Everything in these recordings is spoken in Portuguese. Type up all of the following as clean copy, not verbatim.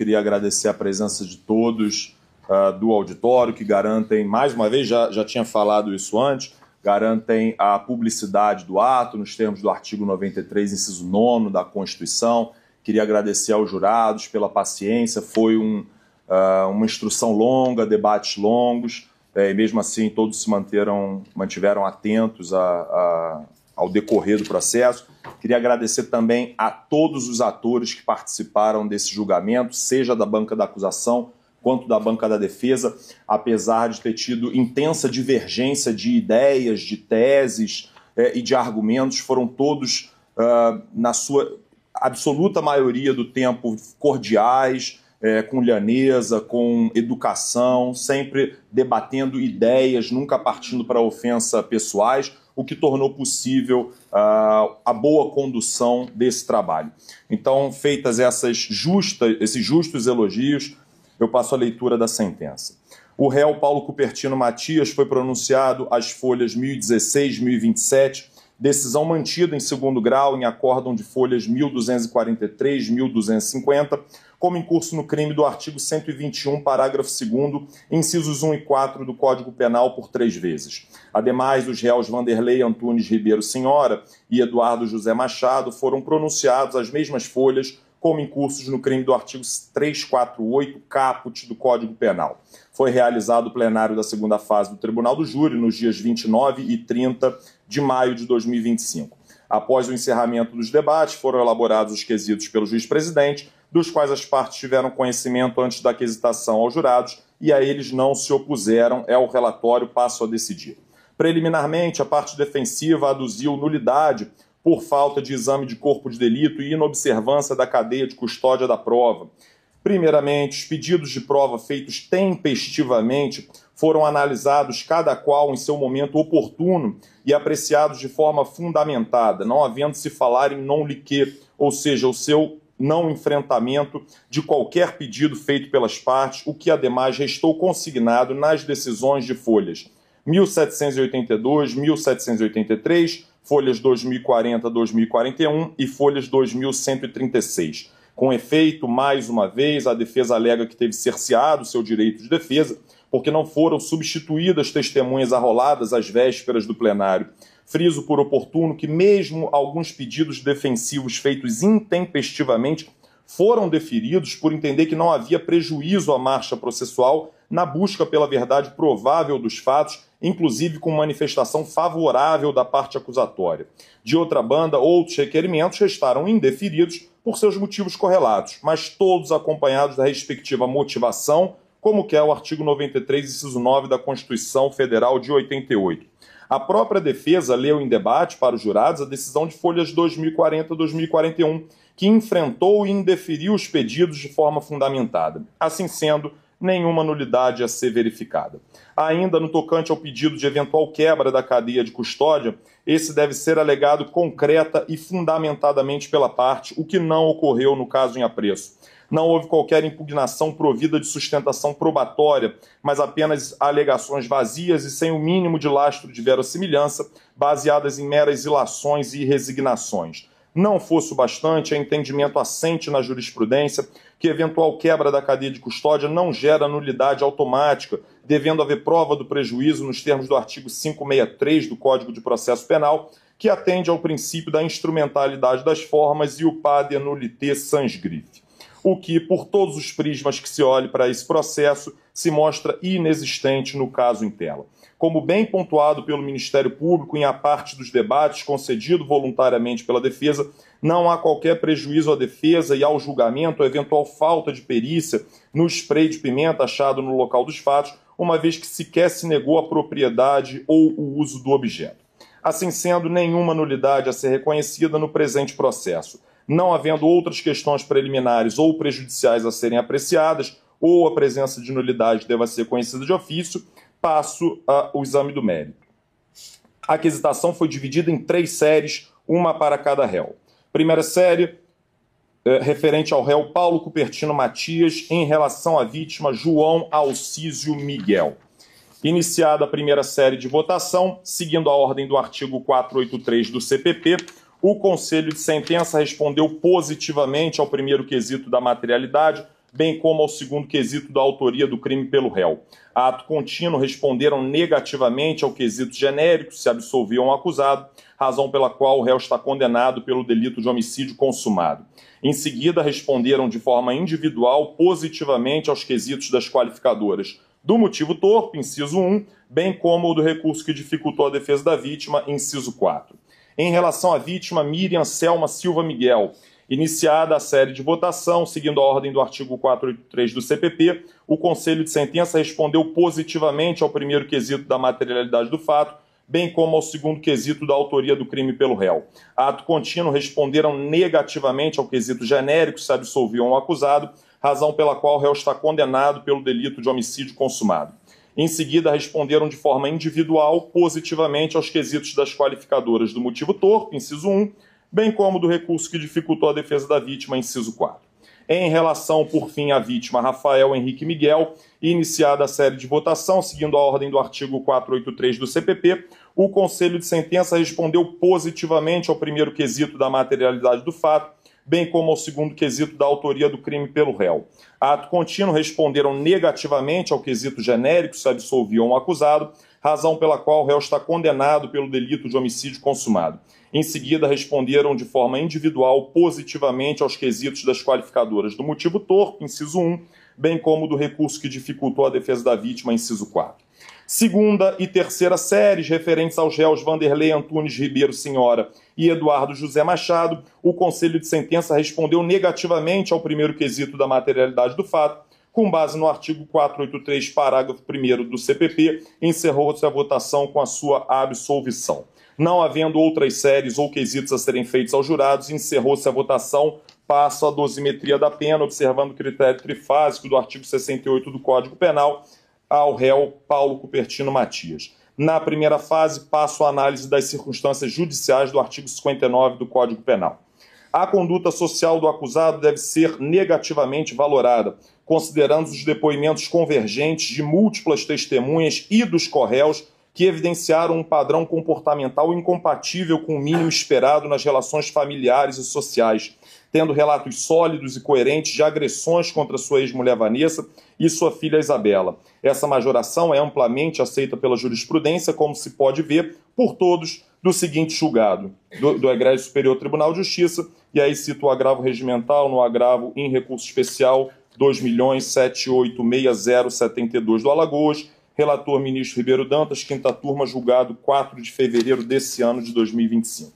queria agradecer a presença de todos do auditório, que garantem, mais uma vez, já tinha falado isso antes, garantem a publicidade do ato, nos termos do artigo 93, inciso 9 da Constituição. Queria agradecer aos jurados pela paciência, foi uma instrução longa, debates longos, e mesmo assim todos se mantiveram atentos ao decorrer do processo. Queria agradecer também a todos os atores que participaram desse julgamento, seja da banca da acusação quanto da banca da defesa, apesar de ter tido intensa divergência de ideias, de teses e de argumentos, foram todos, na sua absoluta maioria do tempo, cordiais, com lhaneza, com educação, sempre debatendo ideias, nunca partindo para ofensa pessoais, o que tornou possível a boa condução desse trabalho. Então, feitas esses justos elogios, eu passo a leitura da sentença. O réu Paulo Cupertino Matias foi pronunciado às folhas 1016 e 1027, decisão mantida em segundo grau em acórdão de folhas 1243 e 1250, como incurso no crime do artigo 121, parágrafo 2º, incisos 1 e 4 do Código Penal por 3 vezes. Ademais, os réus Vanderlei Antunes Ribeiro Senhora e Eduardo José Machado foram pronunciados às mesmas folhas como incursos no crime do artigo 348, caput do Código Penal. Foi realizado o plenário da segunda fase do Tribunal do Júri nos dias 29 e 30 de maio de 2025. Após o encerramento dos debates, foram elaborados os quesitos pelo juiz-presidente, dos quais as partes tiveram conhecimento antes da aquisitação aos jurados e a eles não se opuseram. É o relatório, passo a decidir. Preliminarmente, a parte defensiva aduziu nulidade por falta de exame de corpo de delito e inobservância da cadeia de custódia da prova. Primeiramente, os pedidos de prova feitos tempestivamente foram analisados cada qual em seu momento oportuno e apreciados de forma fundamentada, não havendo se falar em non liquet, ou seja, o seu não enfrentamento de qualquer pedido feito pelas partes, o que ademais restou consignado nas decisões de folhas 1782, 1783, folhas 2040 a 2041 e folhas 2136. Com efeito, mais uma vez, a defesa alega que teve cerceado seu direito de defesa porque não foram substituídas testemunhas arroladas às vésperas do plenário. Friso por oportuno que mesmo alguns pedidos defensivos feitos intempestivamente foram deferidos por entender que não havia prejuízo à marcha processual na busca pela verdade provável dos fatos, inclusive com manifestação favorável da parte acusatória. De outra banda, outros requerimentos restaram indeferidos por seus motivos correlatos, mas todos acompanhados da respectiva motivação, como quer o artigo 93, inciso 9 da Constituição Federal de 88. A própria defesa leu em debate para os jurados a decisão de folhas 2040 a 2041, que enfrentou e indeferiu os pedidos de forma fundamentada. Assim sendo, nenhuma nulidade a ser verificada. Ainda no tocante ao pedido de eventual quebra da cadeia de custódia, esse deve ser alegado concreta e fundamentadamente pela parte, o que não ocorreu no caso em apreço. Não houve qualquer impugnação provida de sustentação probatória, mas apenas alegações vazias e sem o mínimo de lastro de verossimilhança, baseadas em meras ilações e resignações. Não fosse o bastante, é entendimento assente na jurisprudência que eventual quebra da cadeia de custódia não gera nulidade automática, devendo haver prova do prejuízo nos termos do artigo 563 do Código de Processo Penal, que atende ao princípio da instrumentalidade das formas e o pade nullité sans griffe. O que, por todos os prismas que se olhe para esse processo, se mostra inexistente no caso em tela. Como bem pontuado pelo Ministério Público em a parte dos debates concedido voluntariamente pela defesa, não há qualquer prejuízo à defesa e ao julgamento a eventual falta de perícia no spray de pimenta achado no local dos fatos, uma vez que sequer se negou a propriedade ou o uso do objeto. Assim sendo, nenhuma nulidade a ser reconhecida no presente processo. Não havendo outras questões preliminares ou prejudiciais a serem apreciadas, ou a presença de nulidade deva ser conhecida de ofício, passo ao exame do mérito. A aquisitação foi dividida em 3 séries, uma para cada réu. Primeira série, referente ao réu Paulo Cupertino Matias, em relação à vítima João Alcísio Miguel. Iniciada a primeira série de votação, seguindo a ordem do artigo 483 do CPP, o Conselho de Sentença respondeu positivamente ao primeiro quesito da materialidade, bem como ao segundo quesito da autoria do crime pelo réu. A ato contínuo responderam negativamente ao quesito genérico, se absolviam o acusado, razão pela qual o réu está condenado pelo delito de homicídio consumado. Em seguida, responderam de forma individual positivamente aos quesitos das qualificadoras do motivo torpe, inciso 1, bem como o do recurso que dificultou a defesa da vítima, inciso 4. Em relação à vítima Miriam Selma Silva Miguel, iniciada a série de votação, seguindo a ordem do artigo 483 do CPP, o Conselho de Sentença respondeu positivamente ao primeiro quesito da materialidade do fato, bem como ao segundo quesito da autoria do crime pelo réu. A ato contínuo responderam negativamente ao quesito genérico, se absolviam o acusado, razão pela qual o réu está condenado pelo delito de homicídio consumado. Em seguida, responderam de forma individual positivamente aos quesitos das qualificadoras do motivo torpe, inciso 1, bem como do recurso que dificultou a defesa da vítima, inciso 4. Em relação, por fim, à vítima Rafael Henrique Miguel, iniciada a série de votação, seguindo a ordem do artigo 483 do CPP, o Conselho de Sentença respondeu positivamente ao primeiro quesito da materialidade do fato, bem como ao segundo quesito da autoria do crime pelo réu. A ato contínuo responderam negativamente ao quesito genérico, se absolviam o acusado, razão pela qual o réu está condenado pelo delito de homicídio consumado. Em seguida, responderam de forma individual positivamente aos quesitos das qualificadoras do motivo torpe, inciso 1, bem como do recurso que dificultou a defesa da vítima, inciso 4. Segunda e terceira séries, referentes aos réus Vanderlei Antunes Ribeiro Senhora e Eduardo José Machado, o Conselho de Sentença respondeu negativamente ao primeiro quesito da materialidade do fato, com base no artigo 483, parágrafo 1º do CPP, encerrou-se a votação com a sua absolvição. Não havendo outras séries ou quesitos a serem feitos aos jurados, encerrou-se a votação, passo à dosimetria da pena, observando o critério trifásico do artigo 68 do Código Penal, ao réu Paulo Cupertino Matias. Na primeira fase, passo à análise das circunstâncias judiciais do artigo 59 do Código Penal. A conduta social do acusado deve ser negativamente valorada, considerando os depoimentos convergentes de múltiplas testemunhas e dos corréus que evidenciaram um padrão comportamental incompatível com o mínimo esperado nas relações familiares e sociais, tendo relatos sólidos e coerentes de agressões contra sua ex-mulher Vanessa e sua filha Isabela. Essa majoração é amplamente aceita pela jurisprudência, como se pode ver por todos do seguinte julgado, do Egrégio Superior Tribunal de Justiça, e aí cito o agravo regimental no agravo em recurso especial 2.786.072 do Alagoas, relator ministro Ribeiro Dantas, quinta turma, julgado 4 de fevereiro desse ano de 2025.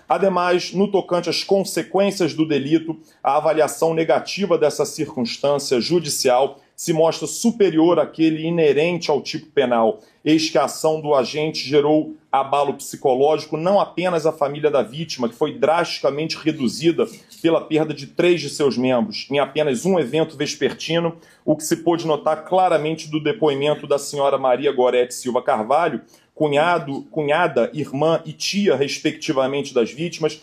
Ademais, no tocante às consequências do delito, a avaliação negativa dessa circunstância judicial se mostra superior àquele inerente ao tipo penal, eis que a ação do agente gerou abalo psicológico não apenas à família da vítima, que foi drasticamente reduzida pela perda de 3 de seus membros em apenas um evento vespertino, o que se pôde notar claramente do depoimento da senhora Maria Gorete Silva Carvalho, cunhada, irmã e tia, respectivamente, das vítimas,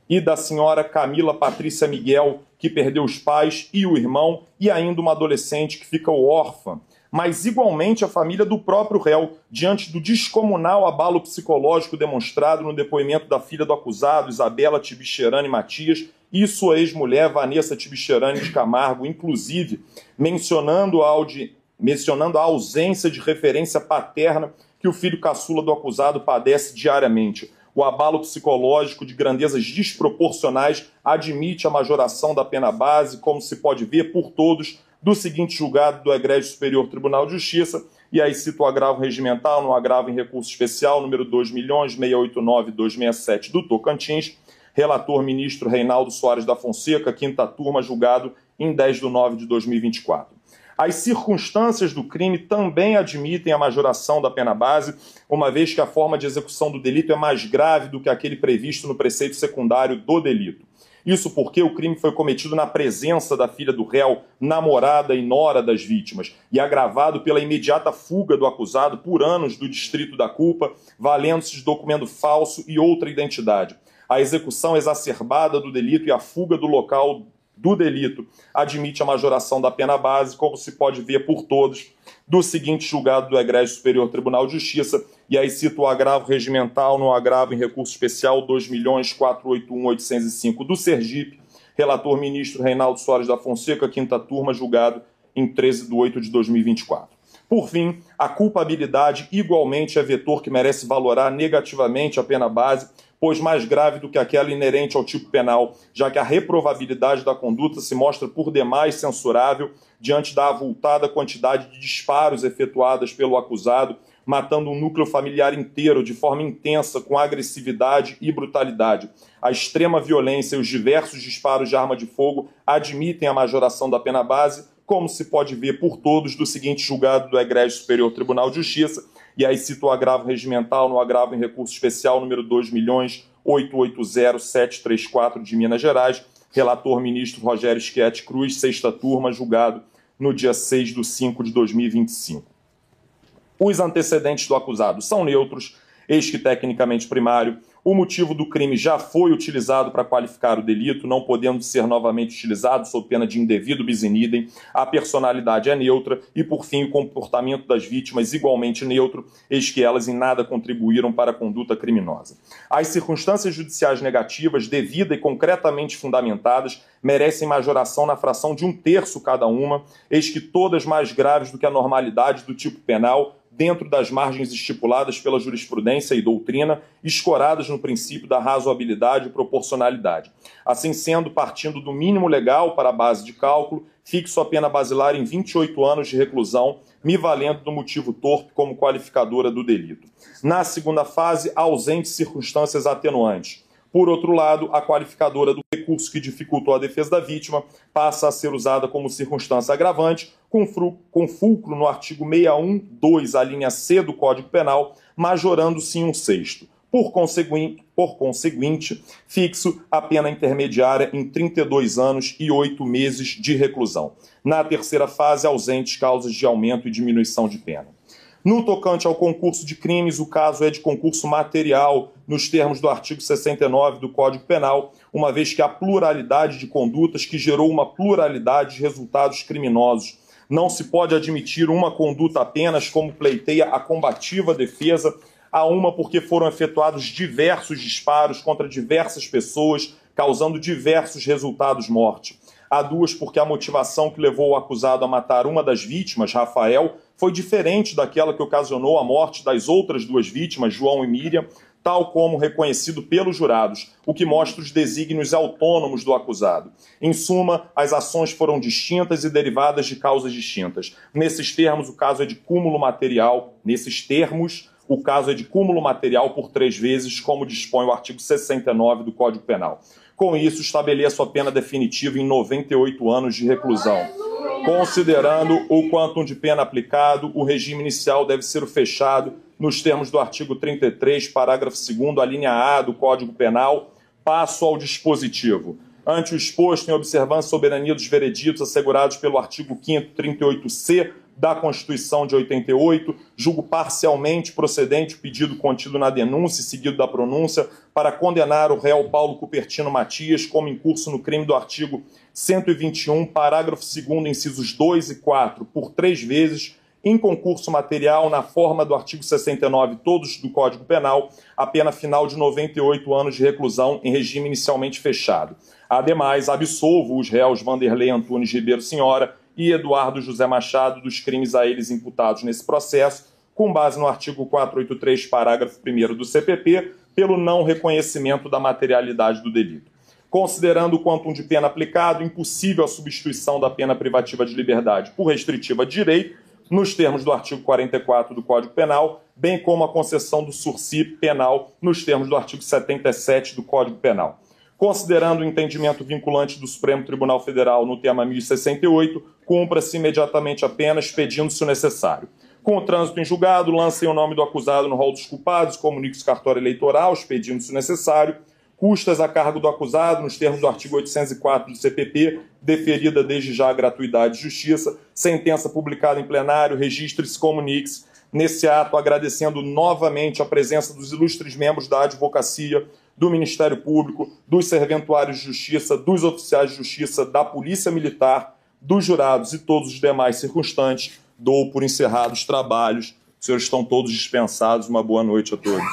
e da senhora Camila Patrícia Miguel, que perdeu os pais e o irmão, e ainda uma adolescente que fica órfã. Mas, igualmente, a família do próprio réu, diante do descomunal abalo psicológico demonstrado no depoimento da filha do acusado, Isabela Tibicherani Matias, e sua ex-mulher, Vanessa Tibicherani de Camargo, inclusive, mencionando a ausência de referência paterna que o filho caçula do acusado padece diariamente. O abalo psicológico de grandezas desproporcionais admite a majoração da pena base, como se pode ver por todos, do seguinte julgado do Egrégio Superior Tribunal de Justiça, e aí cito o agravo regimental no agravo em recurso especial, número 2.689.267 do Tocantins, relator ministro Reinaldo Soares da Fonseca, quinta turma, julgado em 10 de nove de 2024. As circunstâncias do crime também admitem a majoração da pena base, uma vez que a forma de execução do delito é mais grave do que aquele previsto no preceito secundário do delito. Isso porque o crime foi cometido na presença da filha do réu, namorada e nora das vítimas, e agravado pela imediata fuga do acusado por anos do distrito da culpa, valendo-se de documento falso e outra identidade. A execução exacerbada do delito e a fuga do local do delito admite a majoração da pena base, como se pode ver por todos, do seguinte julgado do Egrégio Superior Tribunal de Justiça, e aí cito o agravo regimental no agravo em recurso especial 2.481.805 do Sergipe, Relator ministro Reinaldo Soares da Fonseca, 5ª turma, julgado em 13/8/2024. Por fim, a culpabilidade igualmente é vetor que merece valorar negativamente a pena base, pois mais grave do que aquela inerente ao tipo penal, já que a reprovabilidade da conduta se mostra por demais censurável diante da avultada quantidade de disparos efetuadas pelo acusado, matando um núcleo familiar inteiro de forma intensa, com agressividade e brutalidade. A extrema violência e os diversos disparos de arma de fogo admitem a majoração da pena base, como se pode ver por todos do seguinte julgado do Egrégio Superior Tribunal de Justiça, e aí cito o agravo regimental no agravo em recurso especial número 2.880.734 de Minas Gerais, relator ministro Rogério Schietti Cruz, 6ª turma, julgado no dia 6/5/2025. Os antecedentes do acusado são neutros, eis que tecnicamente primário. O motivo do crime já foi utilizado para qualificar o delito, não podendo ser novamente utilizado sob pena de indevido bis in idem. A personalidade é neutra e, por fim, o comportamento das vítimas igualmente neutro, eis que elas em nada contribuíram para a conduta criminosa. As circunstâncias judiciais negativas, devida e concretamente fundamentadas, merecem majoração na fração de 1/3 cada uma, eis que todas mais graves do que a normalidade do tipo penal, dentro das margens estipuladas pela jurisprudência e doutrina, escoradas no princípio da razoabilidade e proporcionalidade. Assim sendo, partindo do mínimo legal para a base de cálculo, fixo a pena basilar em 28 anos de reclusão, me valendo do motivo torpe como qualificadora do delito. Na segunda fase, ausentes circunstâncias atenuantes. Por outro lado, a qualificadora do recurso que dificultou a defesa da vítima passa a ser usada como circunstância agravante, com fulcro no artigo 612, a linha C do Código Penal, majorando-se em 1/6. Por conseguinte, fixo a pena intermediária em 32 anos e 8 meses de reclusão. Na terceira fase, ausentes causas de aumento e diminuição de pena. No tocante ao concurso de crimes, o caso é de concurso material, nos termos do artigo 69 do Código Penal, uma vez que há pluralidade de condutas que gerou uma pluralidade de resultados criminosos. Não se pode admitir uma conduta apenas como pleiteia a combativa defesa, a uma porque foram efetuados diversos disparos contra diversas pessoas, causando diversos resultados morte. Há duas porque a motivação que levou o acusado a matar uma das vítimas, Rafael, foi diferente daquela que ocasionou a morte das outras duas vítimas, João e Miriam, tal como reconhecido pelos jurados, o que mostra os desígnios autônomos do acusado. Em suma, as ações foram distintas e derivadas de causas distintas. Nesses termos, o caso é de cúmulo material. Por 3 vezes, como dispõe o artigo 69 do Código Penal. Com isso, estabeleço a pena definitiva em 98 anos de reclusão. Considerando o quantum de pena aplicado, o regime inicial deve ser fechado nos termos do artigo 33, parágrafo 2º, a linha A do Código Penal. Passo ao dispositivo. Ante o exposto, em observância à soberania dos vereditos assegurados pelo artigo 5º, 38C da Constituição de 88, julgo parcialmente procedente o pedido contido na denúncia e seguido da pronúncia para condenar o réu Paulo Cupertino Matias como incurso no crime do artigo 121, parágrafo 2º, incisos 2 e 4, por 3 vezes, em concurso material, na forma do artigo 69, todos do Código Penal, a pena final de 98 anos de reclusão em regime inicialmente fechado. Ademais, absolvo os réus Vanderlei Antunes Ribeiro Senhora e Eduardo José Machado dos crimes a eles imputados nesse processo, com base no artigo 483, parágrafo 1º do CPP, pelo não reconhecimento da materialidade do delito. Considerando o quantum de pena aplicado, impossível a substituição da pena privativa de liberdade por restritiva de direito, nos termos do artigo 44 do Código Penal, bem como a concessão do sursi penal nos termos do artigo 77 do Código Penal. Considerando o entendimento vinculante do Supremo Tribunal Federal no tema 1068, cumpra-se imediatamente a pena, expedindo-se o necessário. Com o trânsito em julgado, lancem o nome do acusado no rol dos culpados, comunique-se cartório eleitoral, expedindo-se o necessário. Custas a cargo do acusado, nos termos do artigo 804 do CPP, deferida desde já a gratuidade de justiça, sentença publicada em plenário, registre-se, comunique-se. Nesse ato, agradecendo novamente a presença dos ilustres membros da advocacia, do Ministério Público, dos serventuários de justiça, dos oficiais de justiça, da Polícia Militar, dos jurados e todos os demais circunstantes, dou por encerrados os trabalhos. Os senhores estão todos dispensados. Uma boa noite a todos.